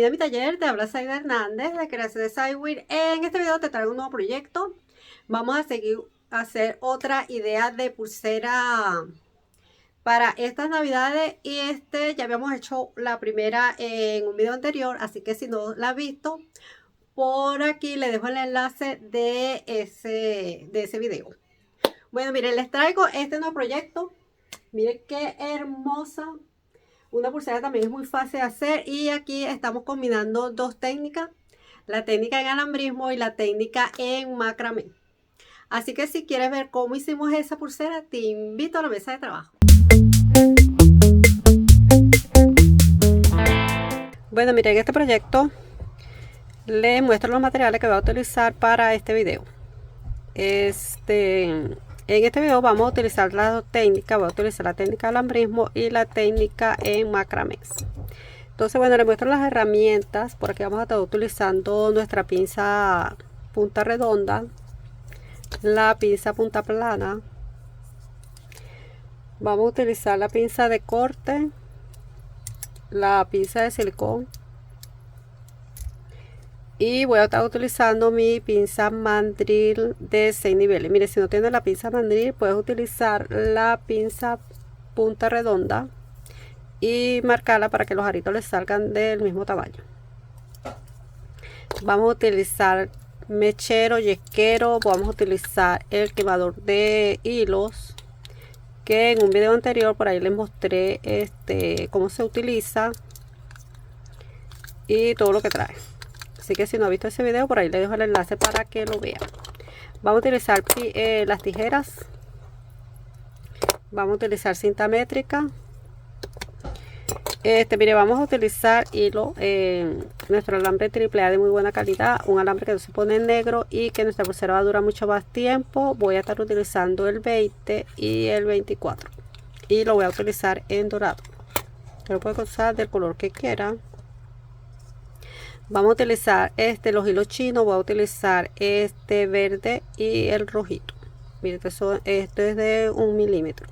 Bienvenida a mi taller, te habla Zaida Hernández de Creación de Sidewheel. En este video te traigo un nuevo proyecto. Vamos a seguir a hacer otra idea de pulsera para estas navidades. Y ya habíamos hecho la primera en un video anterior, así que si no la has visto, por aquí le dejo el enlace de ese video. Bueno, miren, les traigo este nuevo proyecto. Miren qué hermosa. Una pulsera también es muy fácil de hacer, y aquí estamos combinando dos técnicas, la técnica en alambrismo y la técnica en macramé. Así que si quieres ver cómo hicimos esa pulsera, te invito a la mesa de trabajo. Bueno, miren, en este proyecto les muestro los materiales que voy a utilizar para este video. En este video vamos a utilizar las dos técnicas. Voy a utilizar la técnica de alambrismo y la técnica en macramé. Entonces, bueno, les muestro las herramientas. Por aquí vamos a estar utilizando nuestra pinza punta redonda, la pinza punta plana. Vamos a utilizar la pinza de corte, la pinza de silicón, y voy a estar utilizando mi pinza mandril de 6 niveles. Mire, si no tienes la pinza mandril, puedes utilizar la pinza punta redonda y marcarla para que los aritos les salgan del mismo tamaño. Vamos a utilizar mechero, yesquero. Vamos a utilizar el quemador de hilos, que en un video anterior por ahí les mostré cómo se utiliza y todo lo que trae. Así que si no ha visto ese video, por ahí le dejo el enlace para que lo vean. Vamos a utilizar las tijeras. Vamos a utilizar cinta métrica. Mire, vamos a utilizar hilo, nuestro alambre AAA de muy buena calidad, un alambre que no se pone en negro y que nuestra pulsera va a durar mucho más tiempo. Voy a estar utilizando el 20 y el 24, y lo voy a utilizar en dorado. Lo puedo usar del color que quiera. Vamos a utilizar los hilos chinos. Voy a utilizar este verde y el rojito. Mire, esto es de 1 milímetro.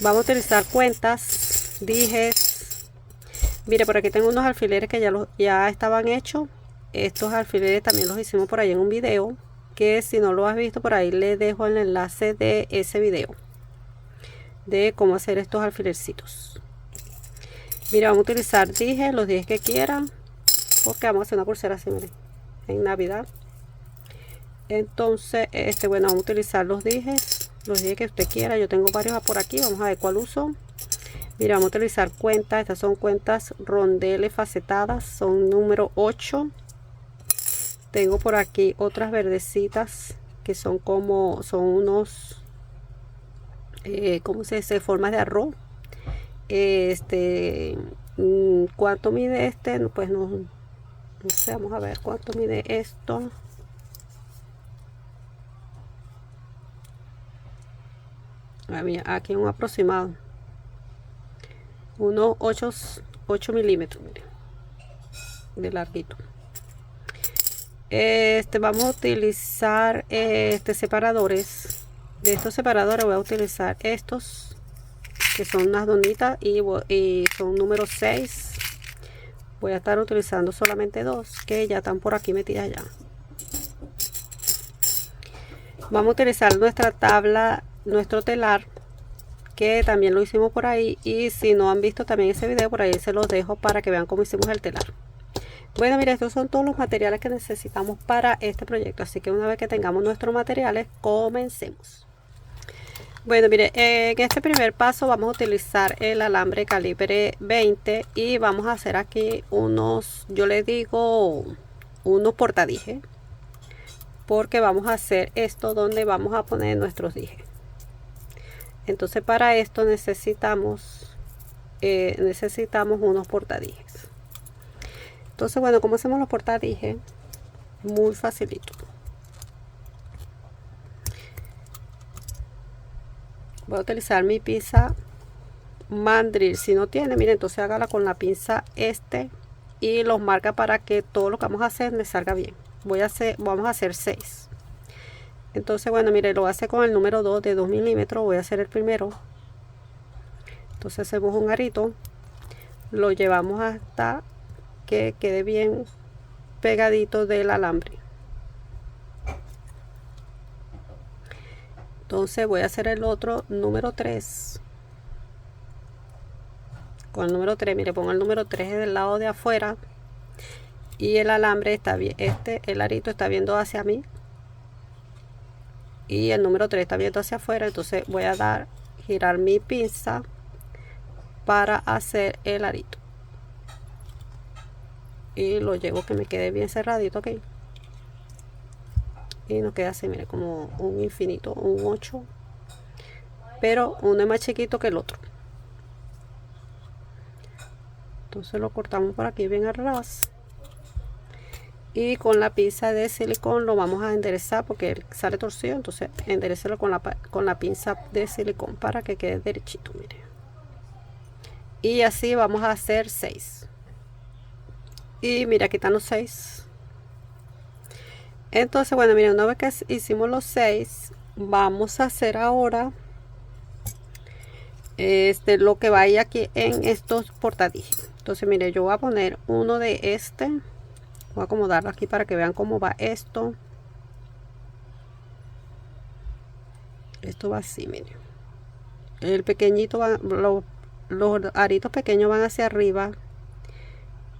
Vamos a utilizar cuentas, dijes. Mire, por aquí tengo unos alfileres que ya estaban hechos. Estos alfileres también los hicimos por ahí en un video, que si no lo has visto, por ahí le dejo el enlace de ese video de cómo hacer estos alfilercitos. Mira, vamos a utilizar dijes, los dijes que quieran, porque vamos a hacer una pulsera así, miren, en Navidad. Entonces, bueno, vamos a utilizar los dijes que usted quiera. Yo tengo varios por aquí, vamos a ver cuál uso. Mira, vamos a utilizar cuentas. Estas son cuentas rondeles facetadas, son número 8. Tengo por aquí otras verdecitas que son unos ¿cómo se dice? Formas de arroz. ¿Cuánto mide pues no sé, vamos a ver cuánto mide esto. Aquí un aproximado, unos 8 milímetros, mire, de larguito. Vamos a utilizar separadores. De estos separadores voy a utilizar estos, que son unas donitas, y son número 6. Voy a estar utilizando solamente dos, que ya están por aquí metidas ya. Vamos a utilizar nuestra tabla, nuestro telar, que también lo hicimos por ahí, y si no han visto también ese video, por ahí se los dejo para que vean cómo hicimos el telar. Bueno, mira, estos son todos los materiales que necesitamos para este proyecto, así que una vez que tengamos nuestros materiales, comencemos. Bueno, mire, en este primer paso vamos a utilizar el alambre calibre 20 y vamos a hacer aquí yo le digo unos portadijes, porque vamos a hacer esto donde vamos a poner nuestros dijes. Entonces, para esto necesitamos unos portadijes. Entonces, bueno, ¿cómo hacemos los portadijes? Muy facilito. Voy a utilizar mi pinza mandril. Si no tiene, mire, entonces hágala con la pinza y los marca para que todo lo que vamos a hacer me salga bien. Vamos a hacer 6. Entonces, bueno, mire, lo voy a hacer con el número 2 de 2 milímetros. Voy a hacer el primero. Entonces hacemos un arito, lo llevamos hasta que quede bien pegadito del alambre. Entonces voy a hacer el otro número 3. Con el número 3, mire, pongo el número 3 del lado de afuera y el alambre está bien, el arito está viendo hacia mí y el número 3 está viendo hacia afuera. Entonces voy a girar mi pinza para hacer el arito y lo llevo que me quede bien cerradito, ok, y nos queda así, mire, como un infinito, un 8, pero uno es más chiquito que el otro. Entonces lo cortamos por aquí bien al ras y con la pinza de silicón lo vamos a enderezar porque sale torcido. Entonces enderecelo con la pinza de silicón para que quede derechito, mire, y así vamos a hacer 6. Y mira, aquí están los 6. Entonces, bueno, miren, una vez que hicimos los 6, vamos a hacer ahora lo que vaya aquí en estos portadillos. Entonces, mire, yo voy a poner uno de voy a acomodarlo aquí para que vean cómo va esto. Esto va así, mire. El pequeñito los aritos pequeños van hacia arriba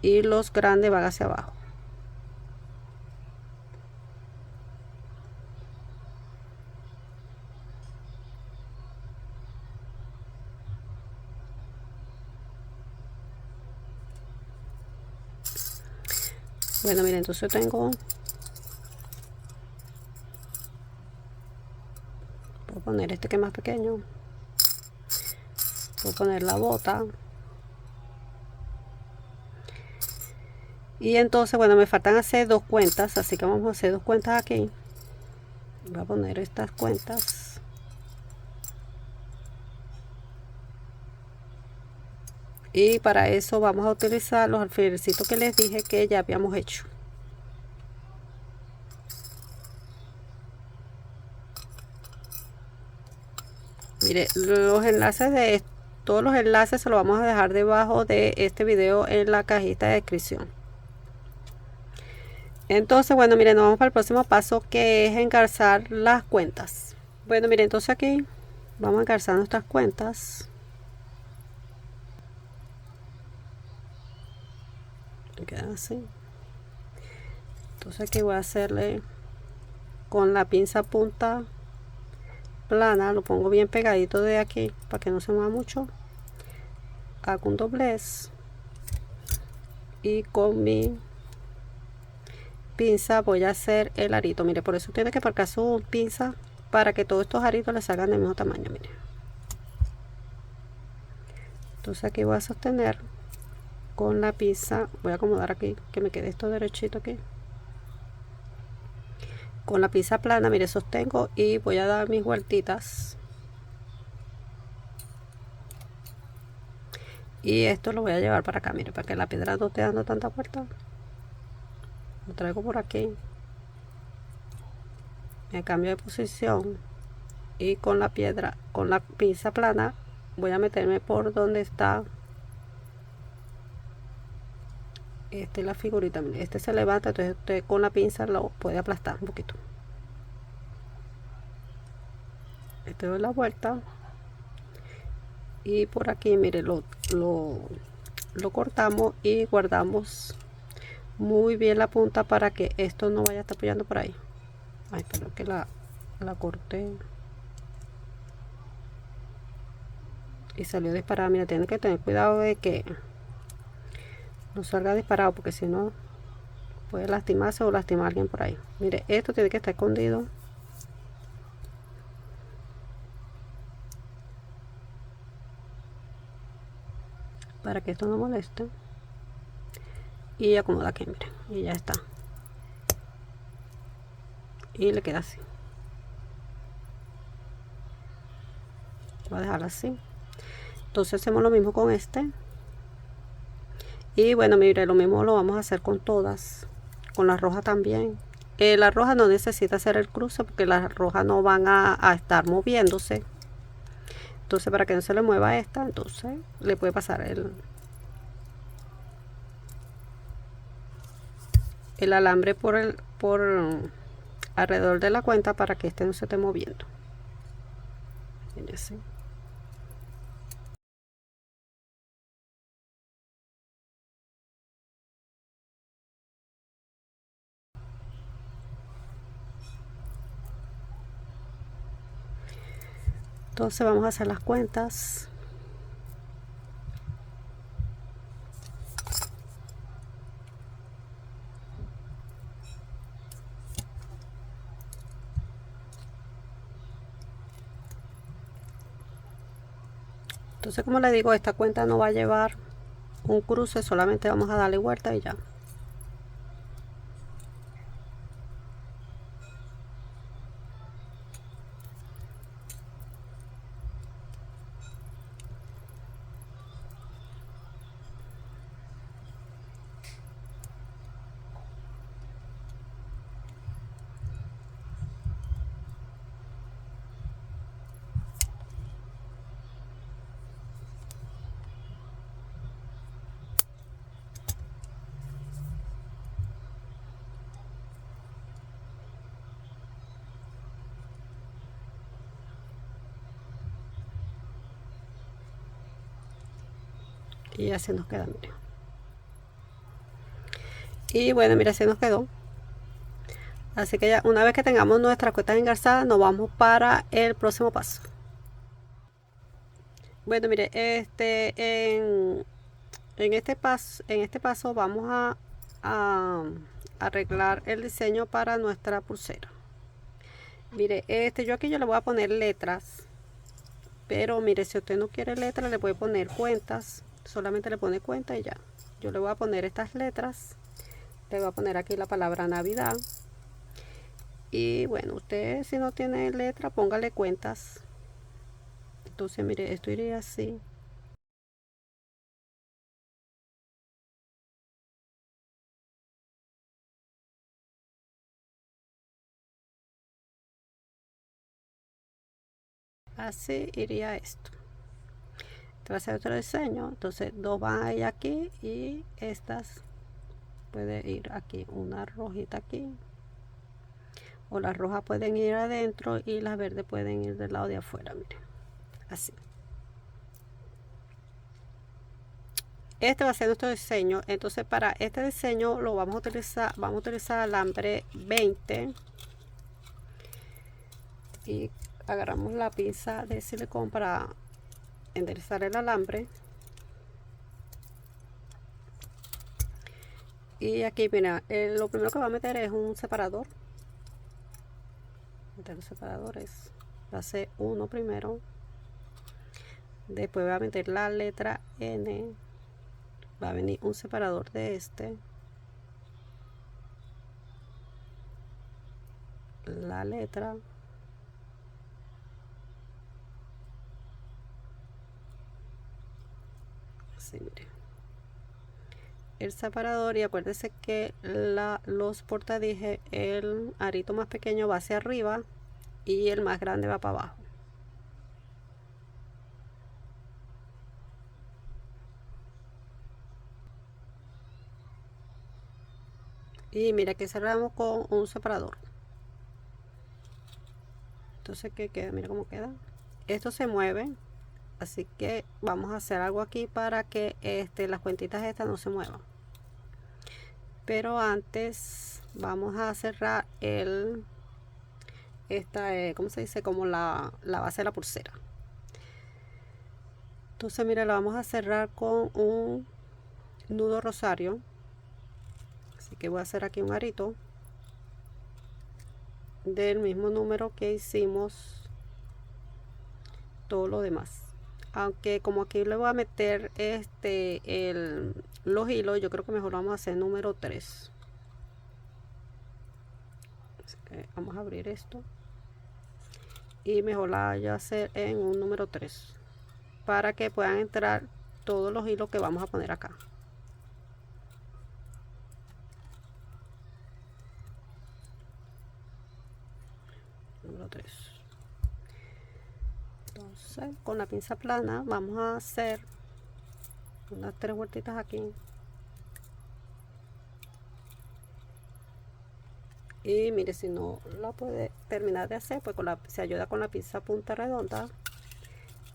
y los grandes van hacia abajo. Bueno, miren, entonces voy a poner este que es más pequeño, voy a poner la bota y entonces, bueno, me faltan hacer 2 cuentas, así que vamos a hacer 2 cuentas aquí. Voy a poner estas cuentas y para eso vamos a utilizar los alfilercitos que les dije que ya habíamos hecho. Mire, todos los enlaces se los vamos a dejar debajo de este video en la cajita de descripción. Entonces, bueno, miren, nos vamos para el próximo paso, que es engarzar las cuentas. Bueno, miren, entonces aquí vamos a engarzar nuestras cuentas. Queda así. Entonces aquí voy a hacerle con la pinza punta plana, lo pongo bien pegadito de aquí para que no se mueva mucho. Hago un doblez y con mi pinza voy a hacer el arito. Mire, por eso tiene que marcar su pinza para que todos estos aritos les salgan del mismo tamaño. Mire, entonces aquí voy a sostener con la pinza, voy a acomodar aquí que me quede esto derechito aquí. Con la pinza plana, mire, sostengo y voy a dar mis vueltitas. Y esto lo voy a llevar para acá, mire, para que la piedra no esté dando tanta vuelta. Lo traigo por aquí. Me cambio de posición. Y con la pinza plana, voy a meterme por donde está la figurita. Mire, se levanta, entonces usted con la pinza lo puede aplastar un poquito. Doy la vuelta y por aquí, mire, lo cortamos y guardamos muy bien la punta para que esto no vaya a estar apoyando por ahí. Ay, pero que la corté y salió disparada. Mira, tienen que tener cuidado de que no salga disparado, porque si no puede lastimarse o lastimar a alguien por ahí. Mire, esto tiene que estar escondido para que esto no moleste. Y acomoda aquí, miren, y ya está. Y le queda así. Voy a dejarlo así. Entonces hacemos lo mismo con este. Y bueno, mire, lo mismo lo vamos a hacer con todas. Con la roja también. La roja no necesita hacer el cruce porque las rojas no van a estar moviéndose. Entonces, para que no se le mueva esta, entonces le puede pasar el alambre por alrededor de la cuenta para que este no se esté moviendo. Fíjense. Entonces vamos a hacer las cuentas. Entonces, como les digo, esta cuenta no va a llevar un cruce, solamente vamos a darle vuelta y ya. Y así nos queda, miren. Y bueno, mira, así nos quedó. Así que ya una vez que tengamos nuestras cuentas engarzadas, nos vamos para el próximo paso. Bueno, mire, en este paso vamos a arreglar el diseño para nuestra pulsera. Mire, yo aquí yo le voy a poner letras, pero mire, si usted no quiere letras, le puede poner cuentas. Solamente le pone cuenta y ya. Yo le voy a poner estas letras. Le voy a poner aquí la palabra Navidad. Y bueno, usted si no tiene letra, póngale cuentas. Entonces, mire, esto iría así. Así iría esto. Tras otro diseño, entonces dos van a ir aquí y estas puede ir aquí, una rojita aquí, o las rojas pueden ir adentro y las verdes pueden ir del lado de afuera, miren, así. Este va a ser nuestro diseño. Entonces para este diseño lo vamos a utilizar alambre 20 y agarramos la pinza de silicón para enderezar el alambre. Y aquí mira, lo primero que va a meter es un separador. Meter los separadores, va a ser uno primero, después va a meter la letra N, va a venir un separador de este, la letra, así mire, el separador. Y acuérdese que los portadije, el arito más pequeño va hacia arriba y el más grande va para abajo. Y mira que cerramos con un separador. Entonces que queda, mira cómo queda. Esto se mueve, así que vamos a hacer algo aquí para que las cuentitas estas no se muevan. Pero antes vamos a cerrar ¿cómo se dice? Como la base de la pulsera. Entonces mira, la vamos a cerrar con un nudo rosario. Así que voy a hacer aquí un arito del mismo número que hicimos todo lo demás. Aunque como aquí le voy a meter los hilos, yo creo que mejor vamos a hacer número 3. Así que vamos a abrir esto y mejor la voy a hacer en un número 3 para que puedan entrar todos los hilos que vamos a poner acá. Número 3. Entonces con la pinza plana vamos a hacer unas 3 vueltitas aquí Y mire, si no la puede terminar de hacer, pues se ayuda con la pinza punta redonda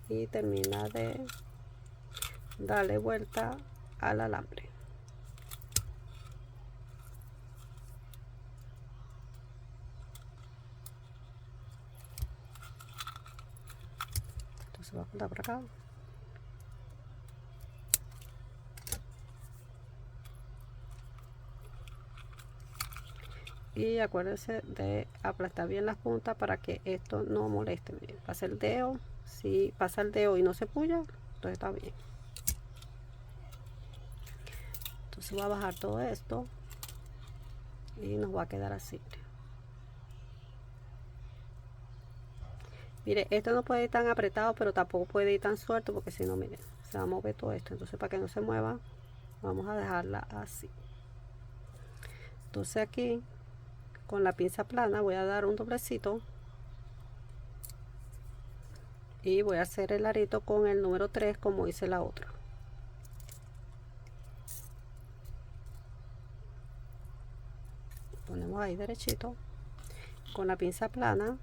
y termina de darle vuelta al alambre. Entonces va a cortar por acá. Y acuérdense de aplastar bien las puntas para que esto no moleste. Miren, pasa el dedo. Si pasa el dedo y no se puya, entonces está bien. Entonces voy a bajar todo esto y nos va a quedar así. Mire, esto no puede ir tan apretado, pero tampoco puede ir tan suelto, porque si no, miren, se va a mover todo esto. Entonces, para que no se mueva, vamos a dejarla así. Entonces aquí, con la pinza plana, voy a dar un doblecito y voy a hacer el arito con el número 3 como hice la otra. Ponemos ahí derechito. Con la pinza plana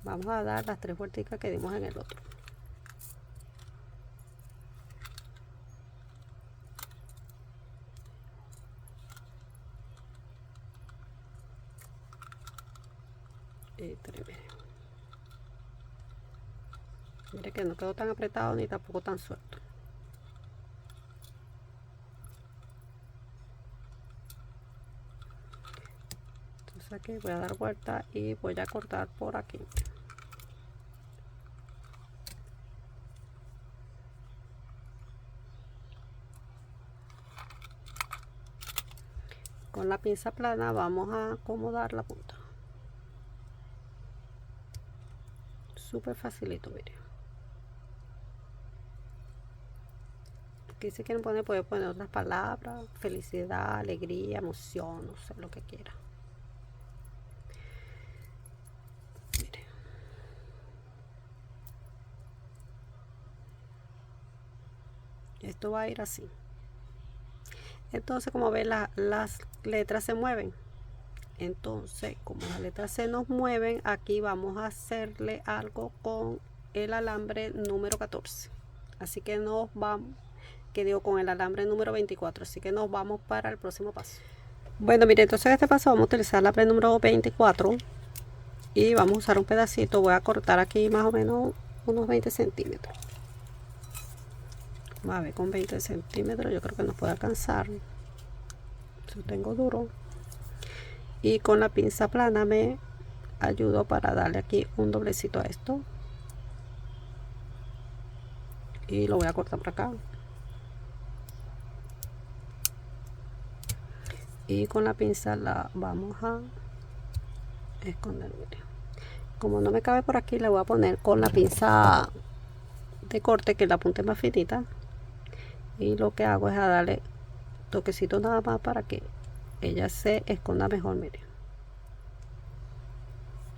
vamos a dar las 3 vueltas que dimos en el otro. Y 3, mire que no quedó tan apretado ni tampoco tan suelto. Entonces aquí voy a dar vuelta y voy a cortar por aquí. Con la pinza plana vamos a acomodar la punta. Súper facilito, miren. Aquí si quieren poner, pueden poner otras palabras: felicidad, alegría, emoción, no sé, lo que quieran. Miren. Esto va a ir así. Entonces, como ven, las letras se mueven. Entonces, como las letras se nos mueven, aquí vamos a hacerle algo con el alambre número 14. Así que nos vamos, que digo, con el alambre número 24. Así que nos vamos para el próximo paso. Bueno, mire, entonces en este paso vamos a utilizar el alambre número 24 y vamos a usar un pedacito. Voy a cortar aquí más o menos unos 20 centímetros. Vamos a ver, con 20 centímetros yo creo que nos puede alcanzar. Yo tengo duro. Y con la pinza plana me ayudo para darle aquí un doblecito a esto. Y lo voy a cortar por acá. Y con la pinza la vamos a esconder. Como no me cabe por aquí, le voy a poner con la pinza de corte, que la punta es más finita. Y lo que hago es a darle toquecitos nada más para que ella se esconda mejor. Miren,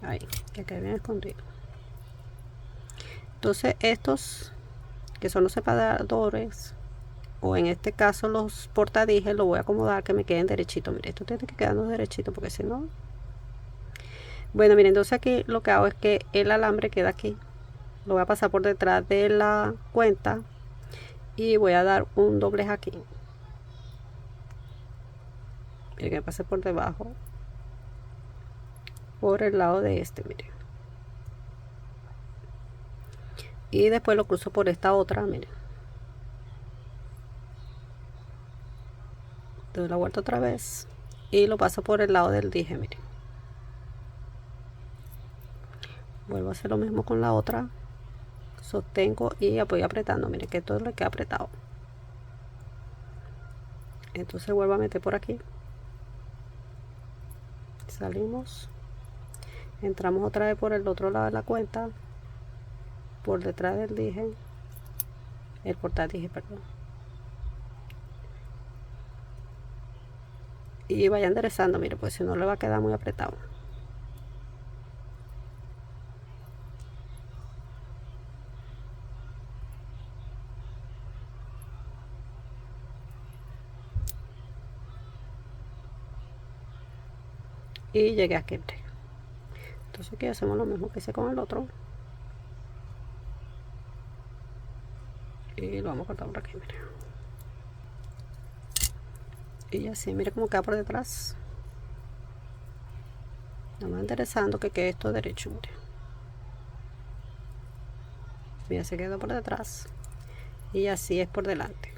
ahí, que quede bien escondido. Entonces estos que son los separadores, o en este caso los portadijes, lo voy a acomodar que me queden derechitos. Miren, esto tiene que quedarnos derechito, porque si no, bueno, miren, entonces aquí lo que hago es que el alambre queda aquí, lo voy a pasar por detrás de la cuenta y voy a dar un doblez aquí. Miren, que pase por debajo, por el lado de este, miren, y después lo cruzo por esta otra, miren, doy la vuelta otra vez y lo paso por el lado del dije. Miren, vuelvo a hacer lo mismo con la otra, sostengo y voy apretando. Miren que todo le queda apretado. Entonces vuelvo a meter por aquí, salimos, entramos otra vez por el otro lado de la cuenta, por detrás del dije, el portadije, perdón, y vaya enderezando. Mire, pues si no le va a quedar muy apretado. y llegué aquí. Entonces aquí hacemos lo mismo que hice con el otro y lo vamos a cortar por aquí, mire. Y así, mire cómo queda por detrás. Nada más interesando que quede esto derecho, mire. Mira, se quedó por detrás y así es por delante.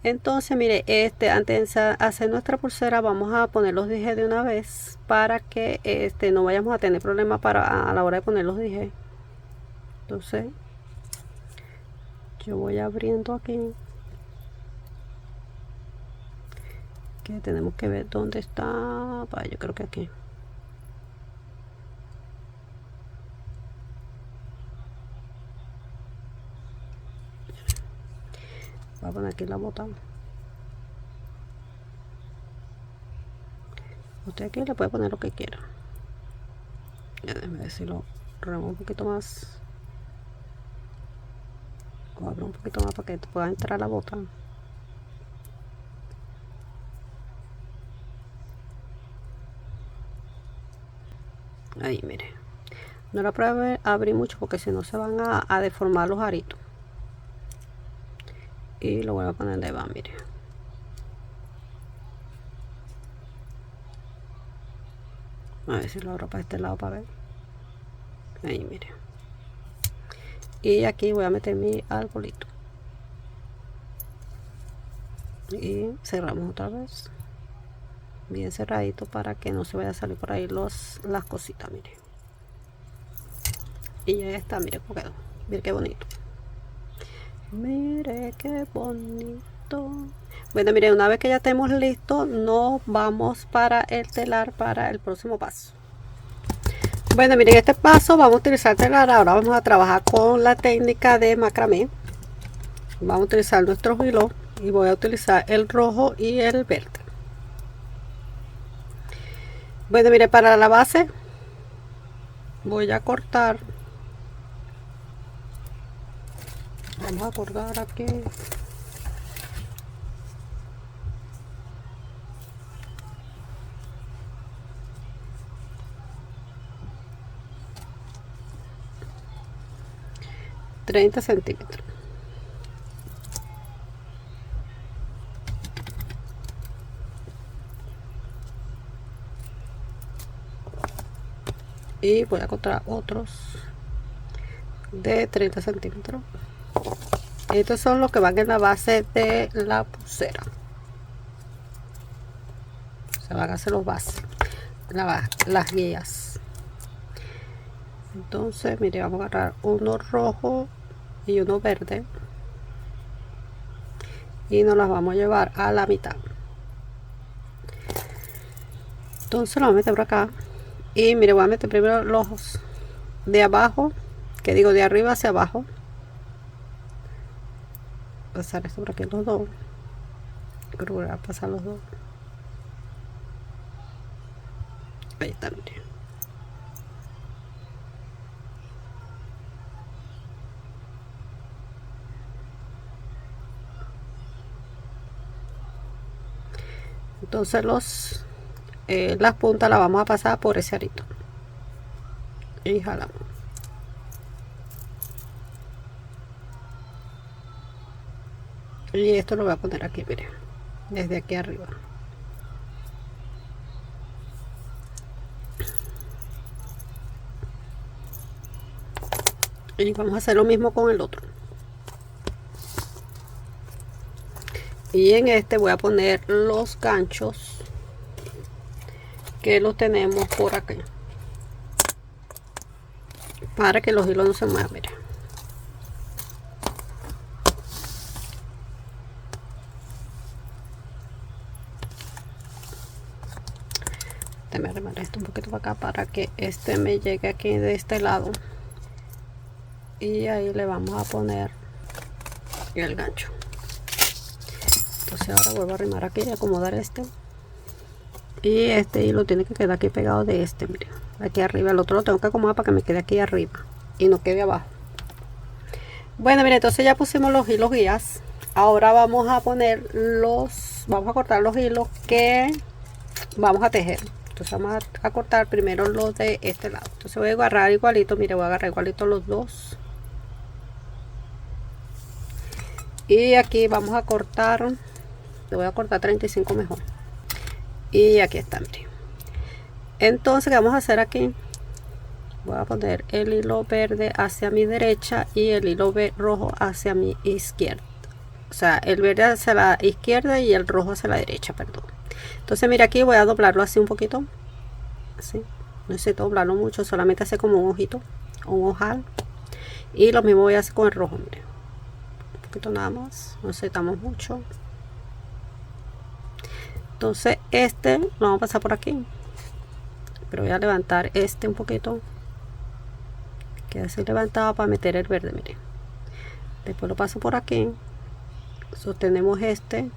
Entonces mire, antes de hacer nuestra pulsera vamos a poner los dijes de una vez para que no vayamos a tener problemas a la hora de poner los dijes. Entonces yo voy abriendo aquí, que tenemos que ver dónde está. Yo creo que aquí. Voy a poner aquí la bota. Usted aquí le puede poner lo que quiera. Ya, déjame ver si lo remuevo un poquito más. O abro un poquito más para que pueda entrar la bota. Ahí, mire. No la puedo abrir mucho porque si no se van a deformar los aritos. Y lo voy a poner de va, mire. A ver si lo abro para este lado para ver. Ahí, mire. Y aquí voy a meter mi arbolito. Y cerramos otra vez. Bien cerradito para que no se vaya a salir por ahí las cositas, mire. Y ya está, mire cómo quedó. Mire qué bonito. Mire qué bonito. Bueno, mire, una vez que ya estemos listos, nos vamos para el telar para el próximo paso. Bueno, miren, este paso vamos a utilizar telar. Ahora vamos a trabajar con la técnica de macramé. Vamos a utilizar nuestros hilos y voy a utilizar el rojo y el verde. Bueno, mire, para la base voy a cortar. Vamos a cortar aquí. $30 centímetros. Y voy a cortar otros de 30 centímetros. Estos son los que van en la base de la pulsera. Se van a hacer los bases, las guías. Entonces, mire, vamos a agarrar uno rojo y uno verde y nos las vamos a llevar a la mitad. Entonces lo vamos a meter por acá y mire, voy a meter primero los de abajo, que digo de arriba hacia abajo. Pasar esto por aquí, los dos. Creo que voy a pasar los dos. Ahí está, mire. Entonces las puntas las vamos a pasar por ese arito y jalamos. Y esto lo voy a poner aquí, mire, desde aquí arriba. Y vamos a hacer lo mismo con el otro. Y en este voy a poner los ganchos que los tenemos por aquí para que los hilos no se muevan, mire. Déjame armar esto un poquito para acá para que este me llegue aquí de este lado, y ahí le vamos a poner el gancho. Entonces ahora vuelvo a arrimar aquí y acomodar este, y este hilo tiene que quedar aquí pegado de este, mire, aquí arriba. El otro lo tengo que acomodar para que me quede aquí arriba y no quede abajo. Bueno, mire, entonces ya pusimos los hilos guías. Ahora vamos a poner vamos a cortar los hilos que vamos a tejer. Entonces vamos a cortar primero los de este lado. Entonces voy a agarrar igualito, mire, voy a agarrar igualito los dos. Y aquí vamos a cortar, le voy a cortar 35 mejor. Y aquí está, mire. Entonces, ¿qué vamos a hacer aquí? Voy a poner el hilo verde hacia mi derecha y el hilo rojo hacia mi izquierda. O sea, el verde hacia la izquierda y el rojo hacia la derecha, perdón. Entonces, mira, aquí voy a doblarlo así un poquito. Así. No necesito doblarlo mucho, solamente hacer como un ojito, un ojal. Y lo mismo voy a hacer con el rojo, mire. Un poquito nada más, no necesitamos mucho. Entonces, este lo vamos a pasar por aquí. Pero voy a levantar este un poquito. Queda así levantado para meter el verde, mire. Después lo paso por aquí. Sostenemos este.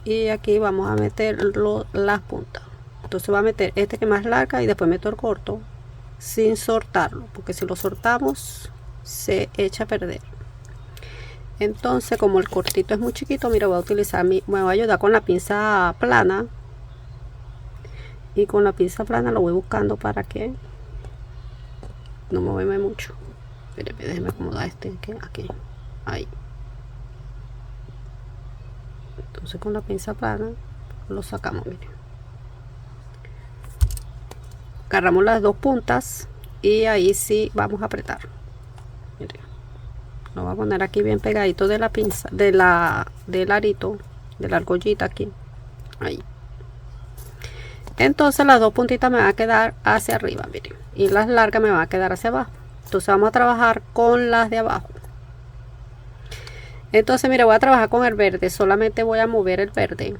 Y aquí vamos a meter las puntas. Entonces va a meter este que es más larga y después meto el corto sin soltarlo, porque si lo soltamos se echa a perder. Entonces, como el cortito es muy chiquito, mira, voy a utilizar me voy a ayudar con la pinza plana, y con la pinza plana lo voy buscando para que no moverme mucho. Espérenme, déjenme acomodar este aquí, ahí. Entonces con la pinza plana lo sacamos, miren. Agarramos las dos puntas y ahí sí vamos a apretar. Miren, lo voy a poner aquí bien pegadito de la pinza, del arito, de la argollita aquí, ahí. Entonces las dos puntitas me van a quedar hacia arriba, miren, y las largas me van a quedar hacia abajo. Entonces vamos a trabajar con las de abajo. Entonces, mire, voy a trabajar con el verde. Solamente voy a mover el verde.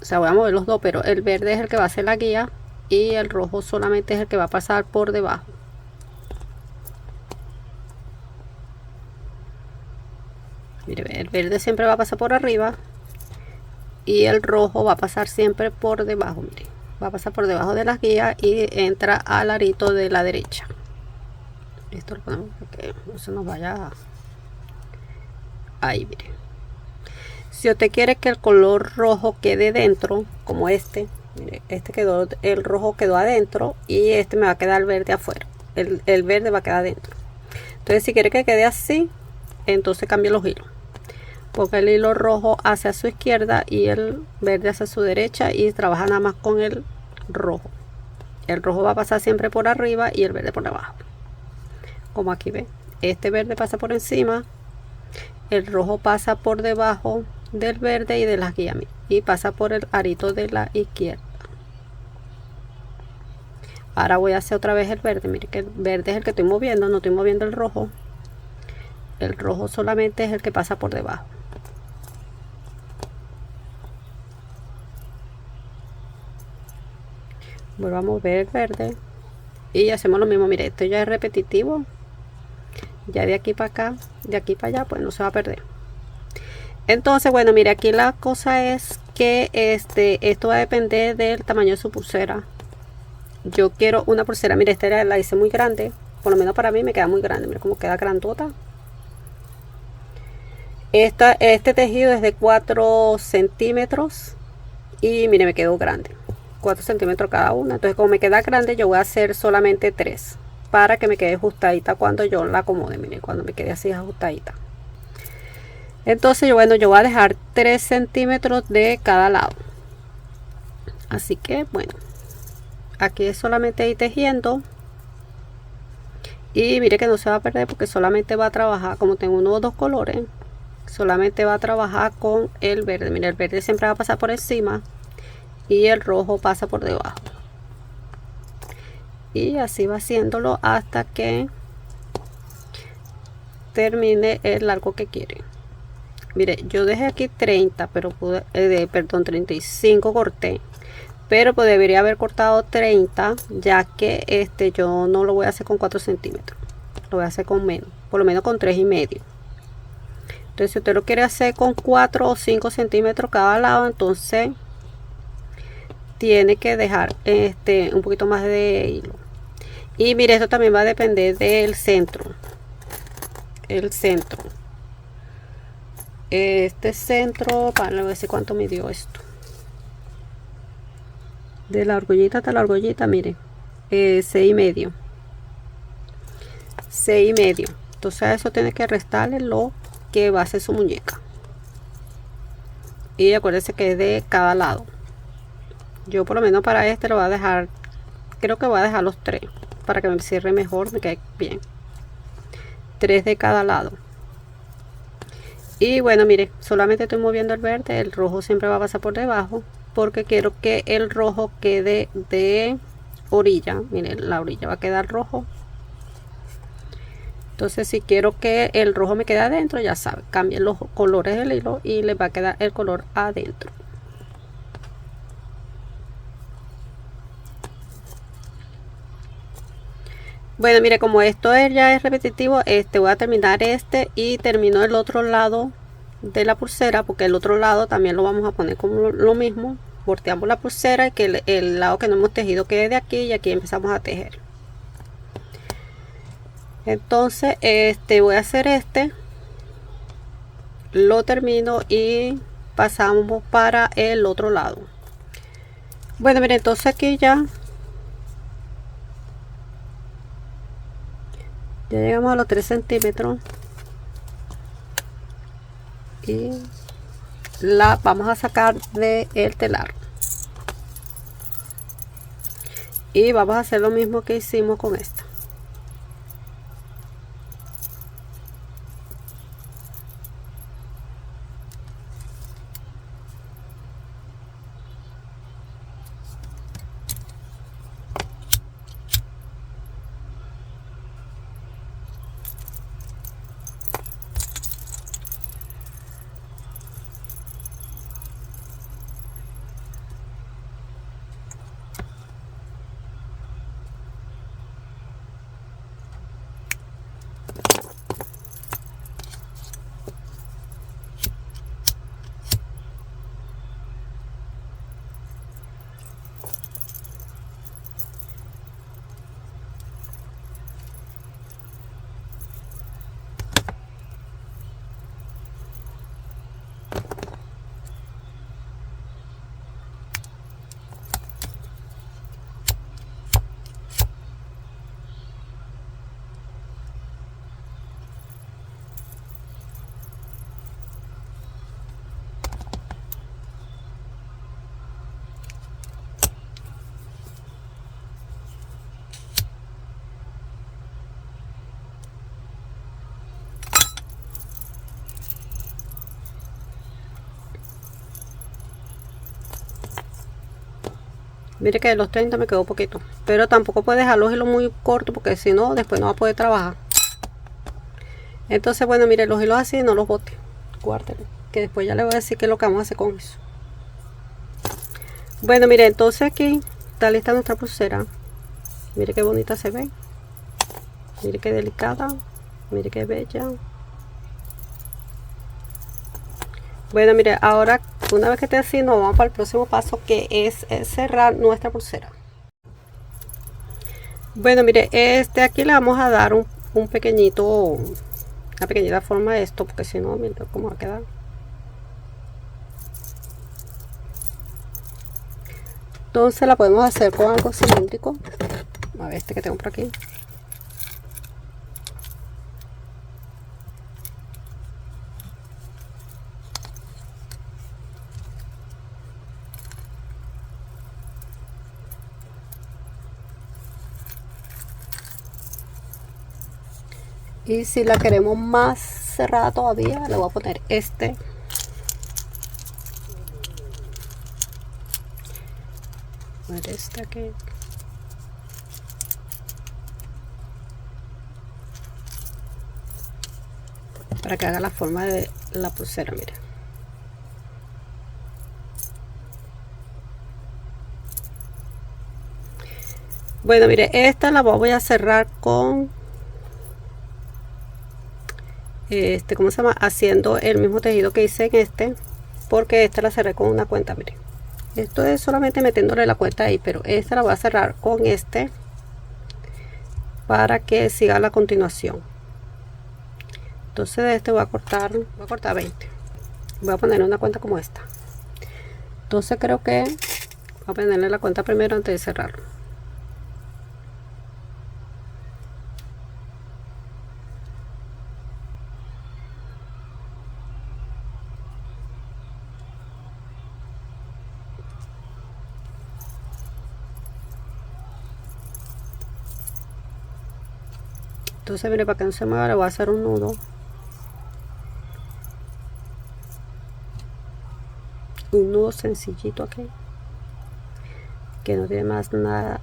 O sea, voy a mover los dos, pero el verde es el que va a hacer la guía y el rojo solamente es el que va a pasar por debajo. Mire, el verde siempre va a pasar por arriba y el rojo va a pasar siempre por debajo. Mire, va a pasar por debajo de las guías y entra al arito de la derecha. Esto lo ponemos para que no se nos vaya. Ahí, mire. Si usted quiere que el color rojo quede dentro, como este, mire, el rojo quedó adentro y este me va a quedar verde afuera. El verde va a quedar adentro. Entonces, si quiere que quede así, entonces cambie los hilos. Porque el hilo rojo hacia su izquierda y el verde hacia su derecha y trabaja nada más con el rojo. El rojo va a pasar siempre por arriba y el verde por abajo. Como aquí ven, este verde pasa por encima, el rojo pasa por debajo del verde y de las guías y pasa por el arito de la izquierda. Ahora voy a hacer otra vez el verde. Mire que el verde es el que estoy moviendo, no estoy moviendo el rojo. El rojo solamente es el que pasa por debajo. Vuelvo a mover el verde y hacemos lo mismo. Mire, esto ya es repetitivo. Ya de aquí para acá, de aquí para allá, pues no se va a perder. Entonces, bueno, mire, aquí la cosa es que esto va a depender del tamaño de su pulsera. Yo quiero una pulsera, mire, esta la hice muy grande, por lo menos para mí me queda muy grande. Mire cómo queda grandota. Este tejido es de 4 centímetros y mire, me quedó grande, 4 centímetros cada una. Entonces, como me queda grande, yo voy a hacer solamente 3 para que me quede ajustadita cuando yo la acomode. Miren, cuando me quede así ajustadita. Entonces, yo voy a dejar 3 centímetros de cada lado. Así que, bueno, aquí es solamente ir tejiendo. Y mire que no se va a perder porque solamente va a trabajar, como tengo unos dos colores, solamente va a trabajar con el verde. Mire, el verde siempre va a pasar por encima y el rojo pasa por debajo. Y así va haciéndolo hasta que termine el largo que quiere. Mire, yo dejé aquí 30, pero perdón, 35 corté, pero pues debería haber cortado 30, ya que yo no lo voy a hacer con 4 centímetros, lo voy a hacer con menos, por lo menos con 3,5. Entonces, si usted lo quiere hacer con 4 o 5 centímetros cada lado, entonces tiene que dejar un poquito más de hilo. Y mire, esto también va a depender del centro. El centro. Este centro, para ver si cuánto midió esto. de la argollita hasta la argollita, mire, 6,5, 6,5. Entonces a eso tiene que restarle lo que va a ser su muñeca. Y acuérdense que es de cada lado. Yo por lo menos para este lo voy a dejar, creo que voy a dejar los 3 para que me cierre mejor, me quede bien. 3 de cada lado. Y bueno, mire, solamente estoy moviendo el verde, el rojo siempre va a pasar por debajo, porque quiero que el rojo quede de orilla. Miren, la orilla va a quedar rojo. Entonces si quiero que el rojo me quede adentro, ya saben, cambien los colores del hilo y les va a quedar el color adentro. Bueno, mire, como esto ya es repetitivo, voy a terminar este y termino el otro lado de la pulsera, porque el otro lado también lo vamos a poner como lo mismo. Volteamos la pulsera y que el lado que no hemos tejido quede de aquí, y aquí empezamos a tejer. Entonces voy a hacer lo termino y pasamos para el otro lado. Bueno, miren, entonces aquí ya llegamos a los 3 centímetros y la vamos a sacar del telar, y vamos a hacer lo mismo que hicimos con esta. Mire que de los 30 me quedó poquito, pero tampoco puede dejar los hilos muy cortos, porque si no después no va a poder trabajar. Entonces bueno, mire, los hilos así no los bote, guárdenlos, que después ya le voy a decir qué es lo que vamos a hacer con eso. Bueno, mire, entonces aquí está lista nuestra pulsera. Mire qué bonita se ve, mire qué delicada, mire qué bella. Bueno, mire, ahora una vez que esté así, nos vamos para el próximo paso, que es cerrar nuestra pulsera. Bueno, mire, aquí le vamos a dar un pequeñito, una pequeñita forma de esto, porque si no, mire cómo va a quedar. Entonces la podemos hacer con algo cilíndrico. A ver, que tengo por aquí. Y si la queremos más cerrada todavía, le voy a poner aquí, para que haga la forma de la pulsera. Mire, bueno, mire, esta la voy a cerrar con ¿cómo se llama? Haciendo el mismo tejido que hice en porque esta la cerré con una cuenta. Mire, esto es solamente metiéndole la cuenta ahí, pero esta la voy a cerrar con para que siga la continuación. Entonces de voy a cortar 20. Voy a poner una cuenta como esta. Entonces creo que a ponerle la cuenta primero antes de cerrarlo. Entonces mire, para que no se mueva le voy a hacer un nudo, sencillito aquí, que no tiene más nada.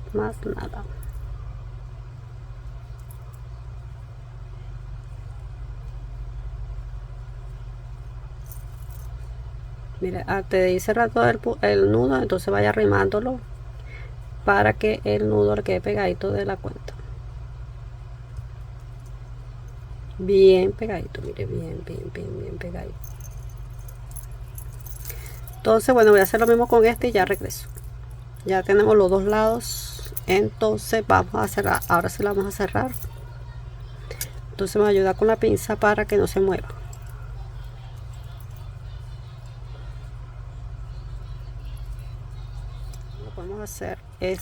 Mire, antes de ir cerrando el nudo, entonces vaya arrimándolo para que el nudo le quede pegadito de la cuenta, bien pegadito, mire, bien pegadito. Entonces bueno, voy a hacer lo mismo con este y ya regreso. Ya tenemos los dos lados, entonces vamos a cerrar. Ahora sí la vamos a cerrar. Entonces me va a ayudar con la pinza para que no se mueva. Lo podemos hacer,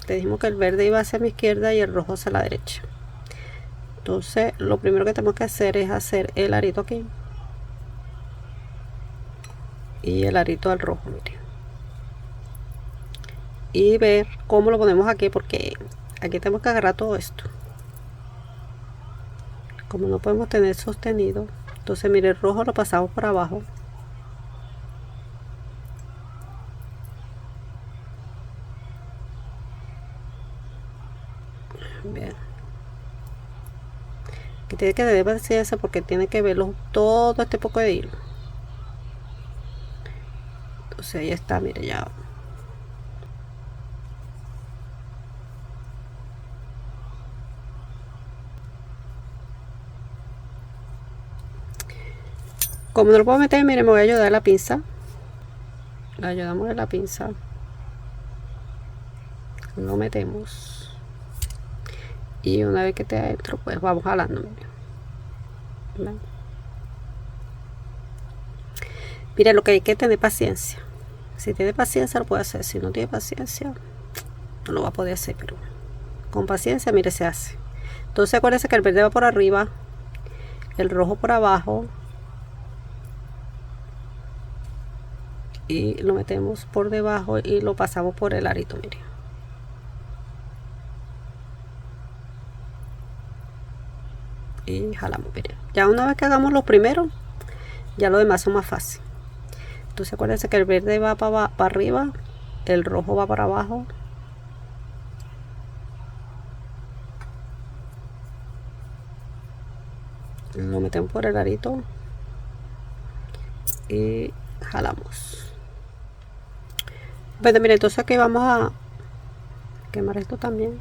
dijimos que el verde iba hacia mi izquierda y el rojo hacia la derecha. Entonces lo primero que tenemos que hacer es hacer el arito aquí y el arito al rojo, mire, y ver cómo lo ponemos aquí, porque aquí tenemos que agarrar todo esto. Como no podemos tener sostenido, entonces mire, el rojo lo pasamos por abajo, bien, que tiene que tener paciencia porque tiene que verlo todo este poco de hilo. Entonces ahí está, mire, ya. Como no lo puedo meter, mire, me voy a ayudar a la pinza. Le ayudamos a la pinza. Lo metemos. Y una vez que esté adentro, pues vamos jalando, mire. Mire, lo que hay que tener paciencia. Si tiene paciencia lo puede hacer. Si no tiene paciencia, no lo va a poder hacer. Pero con paciencia, mire, se hace. Entonces acuérdense que el verde va por arriba, el rojo por abajo, y lo metemos por debajo y lo pasamos por el arito, mire. Y jalamos, mire. Ya una vez que hagamos los primeros, ya lo demás son más fácil. Entonces acuérdense que el verde va para arriba, el rojo va para abajo, lo metemos por el arito y jalamos. Bueno, mire, entonces aquí vamos a quemar esto también.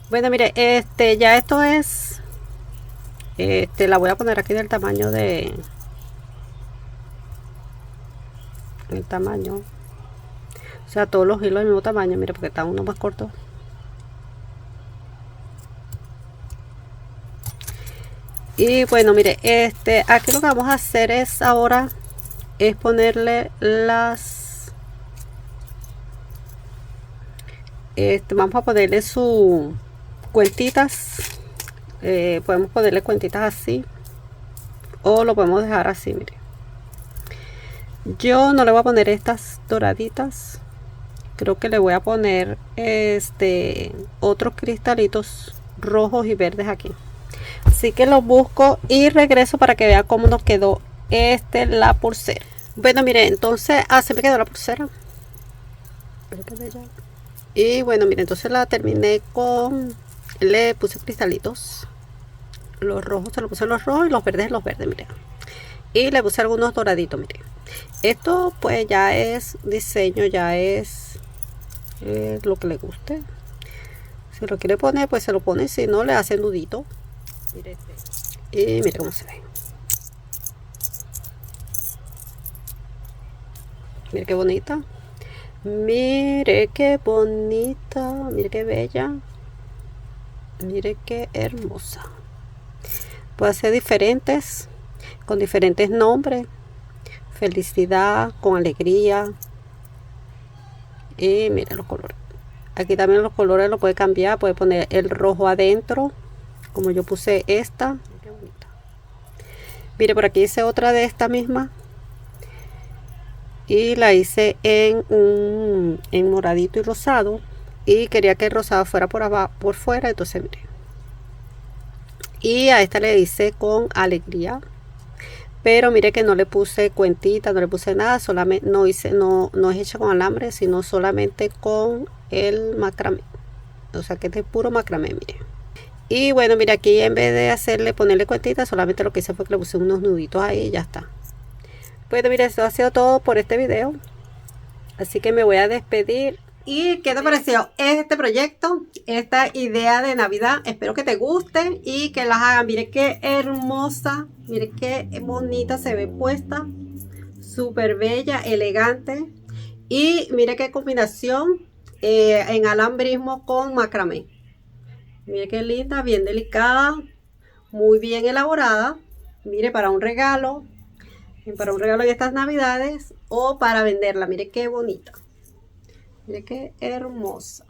Bueno, mire, ya esto es, la voy a poner aquí del tamaño de, el tamaño, o sea, todos los hilos del mismo tamaño, mire, porque está uno más corto. Y bueno, mire, aquí lo que vamos a hacer es ahora, es ponerle las, vamos a ponerle su cuentitas. Podemos ponerle cuentitas así o lo podemos dejar así, mire. Yo no le voy a poner estas doraditas, creo que le voy a poner otros cristalitos rojos y verdes aquí. Así que los busco y regreso para que vean cómo nos quedó la pulsera. Bueno, mire, entonces así me quedó la pulsera. Y bueno, miren, entonces la terminé con, le puse cristalitos, los rojos se los puse los rojos y los verdes miren, y le puse algunos doraditos, miren. Esto pues ya es diseño, ya es lo que le guste. Si lo quiere poner, pues se lo pone, si no le hace nudito. Mire este. Y mire cómo se ve. Mire qué bonita. Mire qué bonita. Mire qué bella. Mire qué hermosa. Puede ser diferentes, con diferentes nombres. Felicidad, con alegría. Y mire los colores. Aquí también los colores lo puede cambiar. Puede poner el rojo adentro, como yo puse esta. Qué bonita. Mire, por aquí hice otra de esta misma. Y la hice en moradito y rosado. Y quería que el rosado fuera por abajo, por fuera. Entonces mire. Y a esta le hice con alegría. Pero mire que no le puse cuentita, no le puse nada, solamente no es hecha con alambre, sino solamente con el macramé. O sea que este es puro macramé, mire. Y bueno, mire, aquí en vez de ponerle cuentita, solamente lo que hice fue que le puse unos nuditos ahí y ya está. Bueno, mire, esto ha sido todo por este video. Así que me voy a despedir. ¿Y qué te pareció este proyecto, esta idea de Navidad? Espero que te guste y que las hagan. Mire qué hermosa, mire qué bonita se ve puesta. Súper bella, elegante. Y mire qué combinación en alambrismo con macramé. Mire qué linda, bien delicada, muy bien elaborada. Mire, para un regalo de estas Navidades o para venderla. Mire qué bonita. Mire qué hermosa.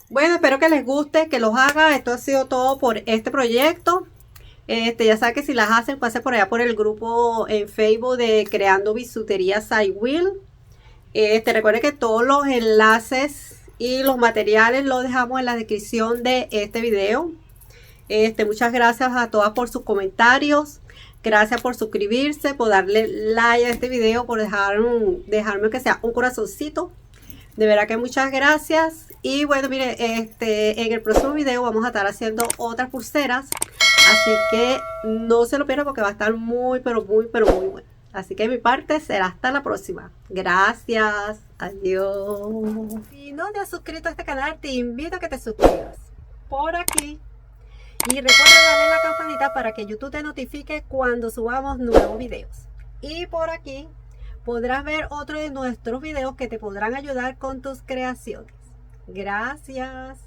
Bueno, espero que les guste, que los haga. Esto ha sido todo por este proyecto. Ya saben que si las hacen, pasen por allá por el grupo en Facebook de Creando Bisutería SideWheel. Recuerden que todos los enlaces y los materiales los dejamos en la descripción de este video. Muchas gracias a todas por sus comentarios. Gracias por suscribirse, por darle like a este video, por dejarme que sea un corazoncito. De verdad que muchas gracias. Y bueno, mire, en el próximo video vamos a estar haciendo otras pulseras. Así que no se lo pierdan porque va a estar muy, pero muy bueno. Así que de mi parte será hasta la próxima. Gracias. Adiós. Si no te has suscrito a este canal, te invito a que te suscribas por aquí. Y recuerda darle a la campanita para que YouTube te notifique cuando subamos nuevos videos. Y por aquí podrás ver otro de nuestros videos que te podrán ayudar con tus creaciones. Gracias.